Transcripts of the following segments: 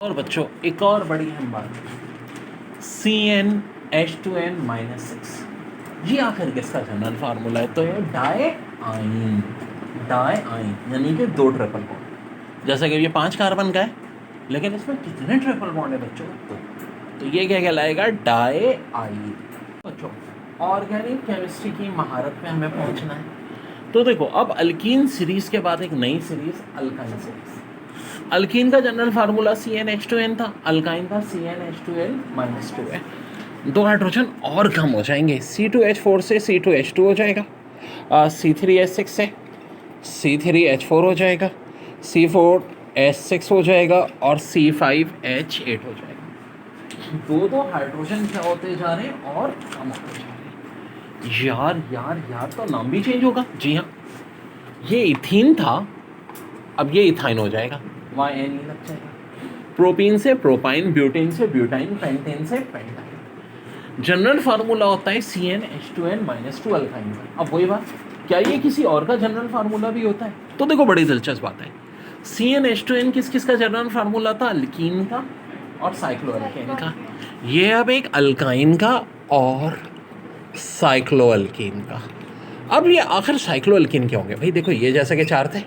और बच्चों एक और बड़ी अहम बात, CnH2n-6, ये आखिर किसका जनरल फार्मूला है? तो ये डाई आइन यानी कि 2 ट्रिपल बॉन्ड। जैसा कि ये 5 कार्बन का है, लेकिन इसमें कितने ट्रिपल बॉन्ड है बच्चों? तो ये क्या कहलाएगा? डाई आइन। बच्चों ऑर्गेनिक केमिस्ट्री की महारत में हमें पहुंचना है। तो देखो, अब अल्कीन सीरीज के बाद एक नई सीरीज अल्काइन सीरीज। अल्कीन का जनरल फार्मूला CnH2n था, अल्काइन का CnH2n-2 है। 2 हाइड्रोजन और कम हो जाएंगे, C2H4 से C2H2 हो जाएगा, C3H6 से C3H4 हो जाएगा, C4H6 हो जाएगा और C5H8 हो जाएगा। 2 हाइड्रोजन क्या होते जा रहे हैं? और कम होते जा रहे हैं। यार तो नाम भी चेंज होगा। जी हाँ, ये इथीन था, अब ये इथाइन हो जाएगा, YN लग जाएगा। प्रोपीन से प्रोपाइन, ब्यूटेन से ब्यूटाइन, पेंटेन से पेंटाइन। जनरल फार्मूला होता है CnH2n-2 अल्काइन का। अब वही बात, क्या ये किसी और का जनरल फार्मूला भी होता है? तो देखो, बड़ी दिलचस्प बात है। CnH2n किस का जनरल फार्मूला था? अल्कीन का और साइक्लोअल्केन का। ये अब एक अल्काइन का और साइक्लोअल्कीन का। अब ये आखिर साइक्लोअल्कीन क्या होंगे भाई? देखो, ये जैसे कि 4 थे,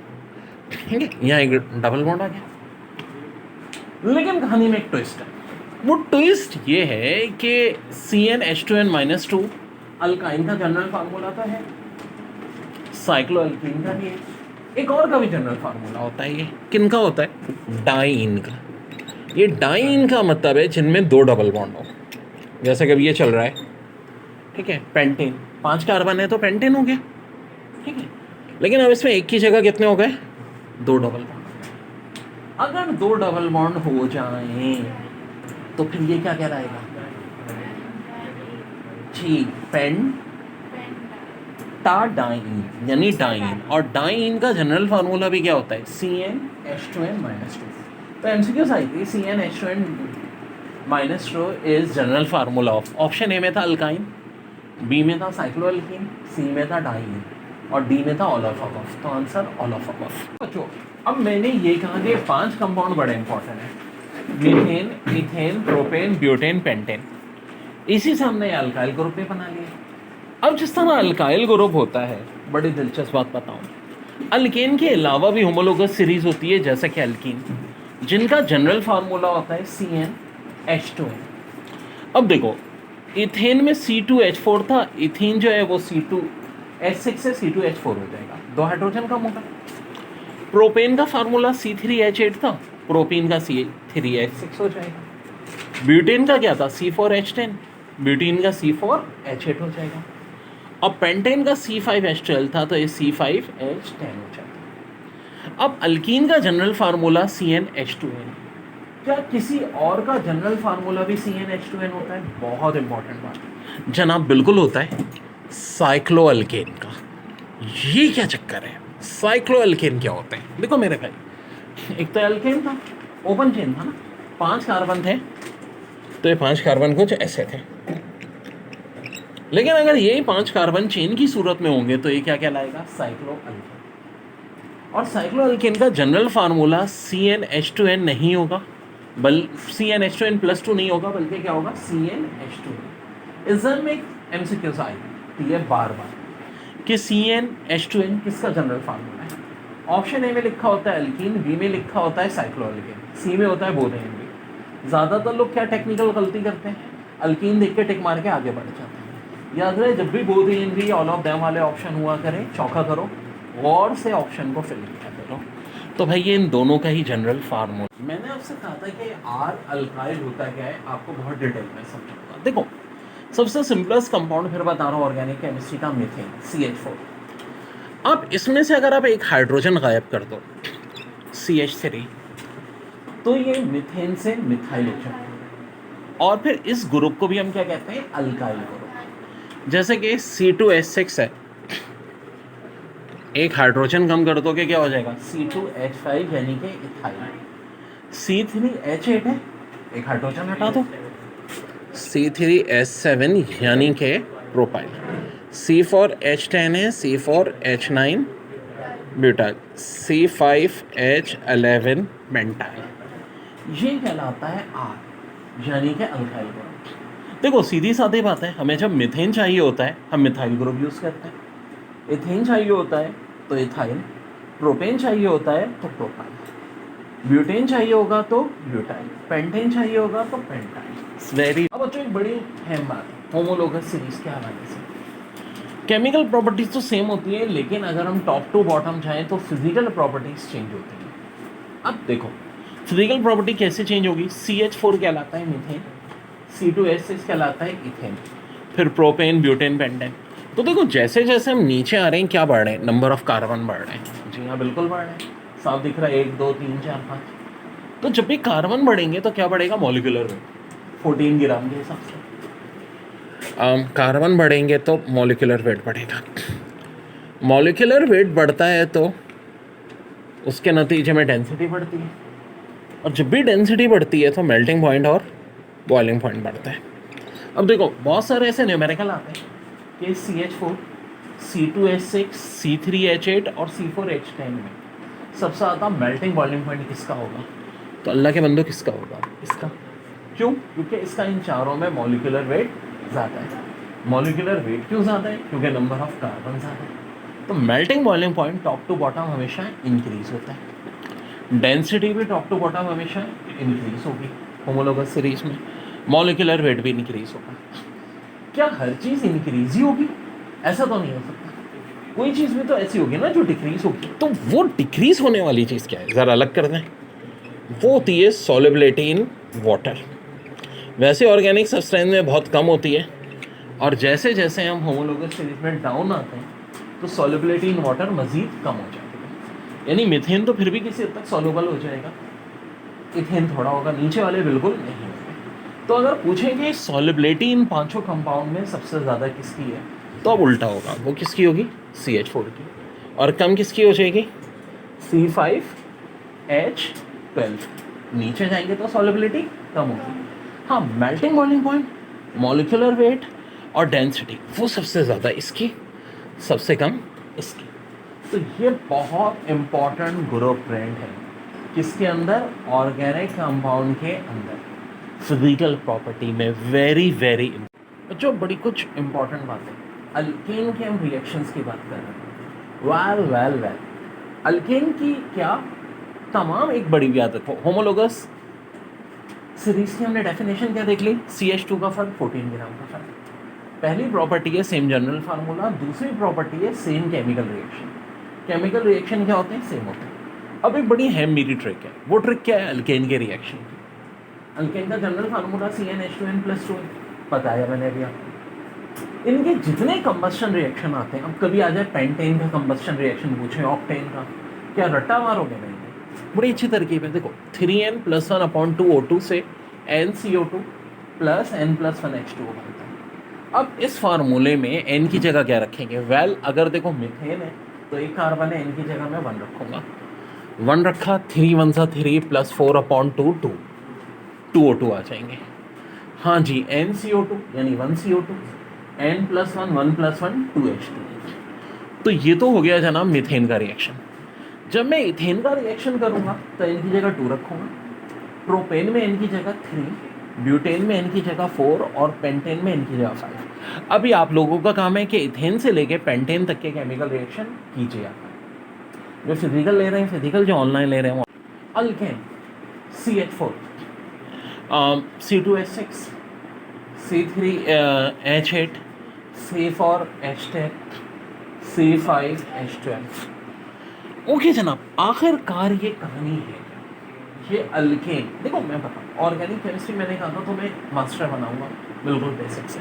ठीक है, यहाँ एक डबल बॉन्ड आ गया, लेकिन कहानी में एक ट्विस्ट है। वो ट्विस्ट ये है कि CnH2n-2 अल्काइन का जनरल फार्मूला तो है, साइक्लोअल्कीन का भी है, एक और का भी जनरल फार्मूला होता है। ये किन का होता है? डाइइन का। ये डाइइन का मतलब है जिनमें 2 डबल बॉन्ड हो, जैसे कि अब ये चल रहा है, ठीक है, पेंटेन। 5 कार्बन है तो पेंटेन हो गया, ठीक है, लेकिन अब इसमें एक की जगह कितने हो गए? 2 डबल बॉन्ड। अगर 2 डबल बॉन्ड हो जाएं तो फिर ये क्या कहलाएगा? ठीक, पेंटाडाइन यानी डाइन। और डाइन का जनरल फार्मूला भी क्या होता है? CnH2n-2। तो MCQs आई थी, CnH2n-2 is general formula of, option A में था अल्काइन, बी में था साइक्लोअल्कीन, सी में था डाइन और डी में था ऑल ऑफ अबव। तो आंसर ऑल ऑफ अबव। बच्चों, अब मैंने ये कहा कि 5 कंपाउंड बड़े इंपॉर्टेंट हैं, methane, ethane, propane, butane, pentane. इसी से हमने अल्काइल ग्रुप भी बना लिया। अब जिस तरह अल्काइल ग्रुप होता है, बड़ी दिलचस्प बात बताऊं, अल्केन के अलावा भी होमोलोगस सीरीज होती है, जैसे कि अल्कीन, जिनका जनरल फार्मूला होता है CnH2n। अब देखो, इथेन में C2H4 था, इथीन जो है वो C2H6 से C2H4 हो जाएगा, 2 हाइड्रोजन कम होगा। प्रोपेन का फार्मूला C3H8 था, प्रोपीन का C3H6 हो जाएगा। ब्यूटेन का क्या था? C4H10, ब्यूटीन का C4H8 हो जाएगा। अब पेंटेन का C5H12 था, तो ये C5H10 हो जाएगा। अब अल्कीन का जनरल फार्मूला CnH2n। क्या किसी और का जनरल फार्मूला भी CnH2n होता है? बहुत इंपॉर्टेंट बात जनाब, बिल्कुल होता है, साइक्लोअल्केन का। ये क्या चक्कर है? साइक्लोअल्केन क्या होते हैं? देखो मेरे भाई, एक तो अल्केन था, ओपन चेन था ना, 5 कार्बन थे, तो ये 5 कार्बन कुछ ऐसे थे। लेकिन अगर ये 5 कार्बन चेन की सूरत में होंगे तो ये क्या कहलाएगा? साइक्लोअल्केन। और साइक्लोअल्केन का जनरल फार्मूला CnH2n नहीं होगा, CnH2n+2 नहीं होगा, बल्कि क्या होगा? CnH2n। एग्जाम में MCQs आएगी ये बार कि CnH2n किसका जनरल फार्मूला है? ऑप्शन ए में लिखा होता है अल्कीन, बी में लिखा होता है साइक्लोअल्केन, सी में होता है बोधेन भी। ज़्यादातर लोग क्या टेक्निकल गलती करते हैं? अल्कीन देख के टिक मार के आगे बढ़ जाते हैं। याद रहे, जब भी बोधेन भी ऑल ऑफ देम वाले ऑप्शन हुआ करें, चौका करो, गौर से ऑप्शन को फिल किया करो। तो भाई ये इन दोनों का ही जनरल फार्मूला। मैंने आपसे कहा था कि आर अल्काइल होता क्या है, आपको बहुत डिटेल में समझाऊंगा। देखो, सबसे सिंपलेस्ट कंपाउंड फिर बता रहा हूँ ऑर्गेनिक केमिस्ट्री का, मीथेन, CH4। अब इसमें से अगर आप एक हाइड्रोजन गायब कर दो, CH3, तो ये मीथेन से मिथाइल हो जाएगा। और फिर इस ग्रुप को भी हम क्या कहते हैं? Alkyl group. जैसे कि C2H6 है, एक हाइड्रोजन कम कर दोगे क्या हो जाएगा? C2H5 यानी कि इथाइल। C3H8 है, एक हाइड्रोजन हटा दो, C3H7 यानी कि प्रोपाइल। C4H10 है, C4H9 ब्यूटाइल, C5H11 मेंटाइल। ये कहलाता है R, यानी कि अल्काइल ग्रुप। देखो सीधी सादी बात है, हमें जब मीथेन चाहिए होता है हम मिथाइल ग्रुप यूज़ करते हैं, एथेन चाहिए होता है तो एथाइल, प्रोपेन चाहिए होता है तो प्रोपाइल, ब्यूटेन चाहिए होगा तो ब्यूटाइल, पेंटेन चाहिए होगा तो पेंटाइल। वेरी अब बच्चों एक बड़ी अहम बात है होमोलोगस सीरीज के हवाले से, केमिकल प्रॉपर्टीज तो सेम होती है, लेकिन अगर हम टॉप टू बॉटम जाएं तो फिजिकल प्रॉपर्टीज चेंज होती हैं। अब देखो फिजिकल प्रॉपर्टी कैसे चेंज होगी, CH4 कहलाता है मीथेन, C2H6 कहलाता है इथेन, फिर प्रोपेन, ब्यूटेन, पेंटेन। तो देखो जैसे जैसे हम नीचे आ रहे हैं क्या बढ़ रहे हैं, नंबर ऑफ कार्बन बढ़ रहे हैं। जी हाँ बिल्कुल बढ़ रहे हैं, साफ दिख रहा है 1 2 3 4 5। तो जब भी कार्बन बढ़ेंगे तो क्या बढ़ेगा, मॉलिक्यूलर वेट 14 ग्राम के हिसाब से। कार्बन बढ़ेंगे तो मॉलिक्यूलर वेट बढ़ेगा, मॉलिक्यूलर वेट बढ़ता है तो उसके नतीजे में डेंसिटी बढ़ती है, और जब भी डेंसिटी बढ़ती है तो मेल्टिंग पॉइंट और बॉइलिंग पॉइंट बढ़ता है। अब देखो बहुत सारे ऐसे न्यूमेरिकल आते हैं कि CH4, C2H6, C3H8 और C4H10 में सबसे ज़्यादा मेल्टिंग बॉइलिंग पॉइंट किसका होगा, तो अल्लाह के बंदो किसका होगा, इसका। क्यों, क्योंकि इसका इन चारों में मॉलिक्यूलर वेट ज़्यादा है। मॉलिक्यूलर वेट क्यों ज़्यादा है, क्योंकि नंबर ऑफ कार्बन ज़्यादा है। तो melting boiling point top to bottom हमेशा इंक्रीज होता है, डेंसिटी भी टॉप टू बॉटम हमेशा इंक्रीज होगी होमोलोगस सीरीज में, मॉलिक्यूलर वेट भी इंक्रीज होगा। क्या हर चीज़ इंक्रीज ही होगी, ऐसा तो नहीं हो सकता, कोई चीज़ भी तो ऐसी होगी ना जो डिक्रीज होगी। तो वो डिक्रीज होने वाली चीज़ क्या है, ज़रा अलग कर दें, वो होती है सॉल्युबिलिटी इन वाटर। वैसे ऑर्गेनिक सब्सटेंस में बहुत कम होती है, और जैसे जैसे हम होमोलोगस सीरीज में डाउन आते हैं तो सॉल्युबिलिटी इन वाटर मज़ीद कम हो जाती है। यानी मीथेन तो फिर भी किसी हद तक सॉल्युबल हो जाएगा, इथेन थोड़ा होगा, नीचे वाले बिल्कुल नहीं होंगे। तो अगर पूछेंगे सॉल्युबिलिटी इन पांचों कंपाउंड में सबसे ज़्यादा किसकी है, तो अब उल्टा होगा, वो किसकी होगी, CH4 की, और कम किसकी हो जाएगी, C5H12। नीचे जाएंगे तो सॉल्युबिलिटी कम होगी। हाँ, melting boiling point, molecular weight और डेंसिटी वो सबसे ज़्यादा इसकी, सबसे कम इसकी। तो ये बहुत इम्पॉर्टेंट ग्रुप प्रिंट है किसके अंदर, ऑर्गेनिक कंपाउंड के अंदर, फिजिकल प्रॉपर्टी में। वेरी वेरी जो बड़ी कुछ इम्पॉर्टेंट बातें, अल्केन के हम रिएक्शंस की बात कर रहे हैं। वेल अल्केन की क्या तमाम एक बड़ी याद रखो, होमोलोगस सीरीज की हमने डेफिनेशन क्या देख ली, CH2 का फर्क 14 ग्राम का फर्क। पहली प्रॉपर्टी है सेम जनरल फार्मूला, दूसरी प्रॉपर्टी है same chemical reaction. Chemical reaction क्या होते हैं, सेम होते हैं। अब एक बड़ी अहम मेरी ट्रिक है, वो ट्रिक क्या है, अल्केन के रिएक्शन की। अल्केन का जनरल फार्मूला CnH2n+2 बताया मैंने अभी आपको। इनके जितने कंबस्शन रिएक्शन आते हैं, अब कभी आ जाए पेंटेन का कंबस्शन रिएक्शन पूछे, ऑक्टेन का, क्या रट्टा मारोगे नहीं, बड़ी अच्छी तरकीब है। देखो 3n+1/2O2 से NCO2 + n+1H2O बनता है। अब इस फार्मूले में n की जगह क्या रखेंगे, वेल अगर देखो मीथेन है तो एक कार्बन है, n की जगह मैं 1 रखूँगा, 1 रखा, 3 1 3 + 4/2 2, 2O2 आ जाएंगे। हाँ जी, NCO2 यानी 1CO2, n+1 1+1 2H2। तो ये तो हो गया जनाब मीथेन का रिएक्शन। जब मैं इथेन का रिएक्शन करूँगा तो n की जगह 2 रखूँगा, प्रोपेन में n की जगह 3, ब्यूटेन में n की जगह 4 और पेंटेन में n की जगह 5। अभी आप लोगों का काम है कि इथेन से लेके पेंटेन तक के केमिकल रिएक्शन कीजिए। आप जो फिजिकल ले रहे हैं, फिजिकल जो ऑनलाइन ले रहे हैं, alkane CH4, C2H6, C3H8, C4H10, C5H12। Okay जनाब, आखिरकार ये कहानी है, ये अल्केन। देखो मैं बताऊँ, ऑर्गेनिक केमिस्ट्री मैंने कहा था तो मैं मास्टर बनाऊंगा बिल्कुल बेसिक से।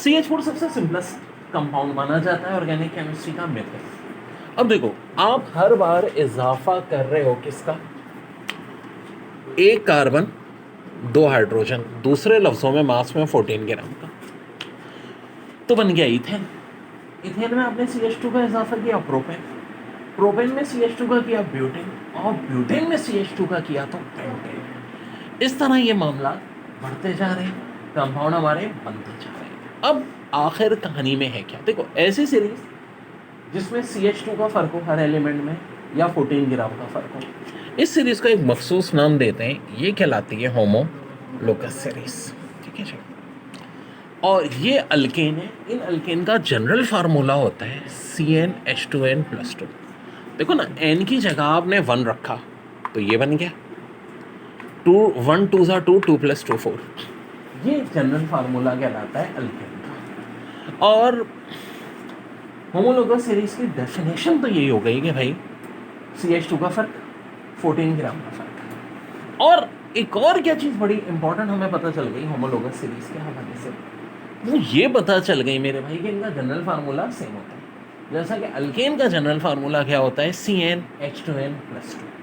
CH4 सबसे सिंपलेस्ट कंपाउंड माना जाता है ऑर्गेनिक केमिस्ट्री का मेथड। अब देखो आप हर बार इजाफा कर रहे हो किसका, एक कार्बन 2 हाइड्रोजन, दूसरे लफ्ज़ों में मास में 14 ग्राम का, तो बन गया इथेन। इथेन में आपने CH2 का इजाफा किया, प्रोपेन में CH2 का किया ब्यूटेन, और ब्यूटेन में CH2 का किया तो पेंटेन। इस तरह ये मामला बढ़ते जा रहे हैं, कंपाउंड हमारे बनते जा रहे हैं। अब आखिर कहानी में है क्या, देखो ऐसी सीरीज जिसमें CH2 का फ़र्क हो हर एलिमेंट में, या 14 ग्राम का फ़र्क हो। इस सीरीज़ को एक मखसूस नाम देते हैं, ये कहलाती है होमोलोगस सीरीज़। ठीक है जी। और ये अल्केन है, इन अल्केन का जनरल फार्मूला होता है CnH2n+2। देखो ना, N की जगह आपने 1 रखा तो ये बन गया 2, 1 2 ज़ा 2, 2 + 2 4। ये जनरल फार्मूला कहलाता है अल्केन का। और होमोलोगस सीरीज की डेफिनेशन तो यही हो गई कि भाई CH2 का फर्क, 14 ग्राम का फर्क। और एक और क्या चीज़ बड़ी इंपॉर्टेंट हमें पता चल गई होमोलोगस सीरीज के हवाले से, वो ये पता चल गई मेरे भाई कि इनका जनरल फार्मूला सेम होता है। जैसा कि अल्केन का जनरल फार्मूला क्या होता है CnH2n+2।